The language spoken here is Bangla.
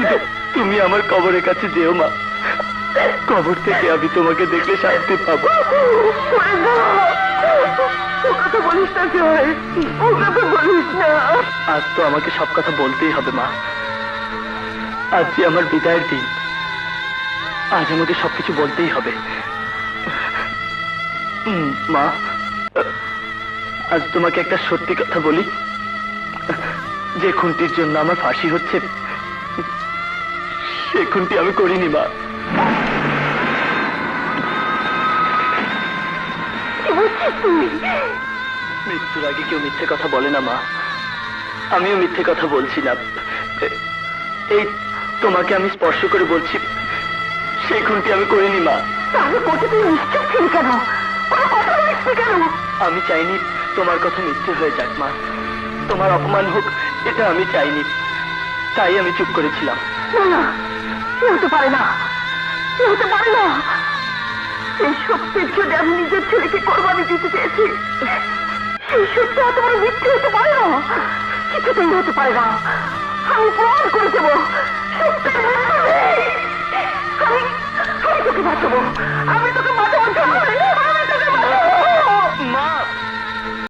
কিন্তু তুমি আমার কবরের কাছে যেও মা, কবর থেকে আমি তোমাকে দেখলে শান্তি পাবো। ও কথা বলিস না জয়, ও কথা বলিস না। আজ তো আমাকে সব কথা বলতেই হবে মা, আজ যে আমার বিদায়ের দিন, আজ আমাকে সবকিছু বলতেই হবে। মা, আজ তোমাকে একটা সত্যি কথা বলি, যে খুনটির জন্য আমার ফাঁসি হচ্ছে সে খুনটি আমি করিনি মা। মৃত্যুর আগে কেউ মিথ্যে কথা বলে না মা, আমিও মিথ্যে কথা বলছি না। এই তোমাকে আমি স্পর্শ করে বলছি, সেই খুনটি আমি করিনি মা। তাহলে কোটে তুই নিশ্চুপ ছিলি কেন? কোনো কথা বলিসনি কেন? আমি চাইনি তোমার কথা মিথ্যে হয়ে যাক মা, তোমার অপমান হোক এটা আমি চাইনি, তাই আমি চুপ করেছিলাম। না না, এ হতে পারে না, এ হতে পারে না। এই সত্যের জন্য আমি নিজের ছেলেকে কোরবানি দিতে চেয়েছি, সেই সত্য এত বড় মিথ্যে হতে পারে না, কিছুতেই হতে পারে না। আমি প্রমাণ করে দেবো সত্যের মিথ্যে নেই। আমি তোকে বাঁচাবো, আমি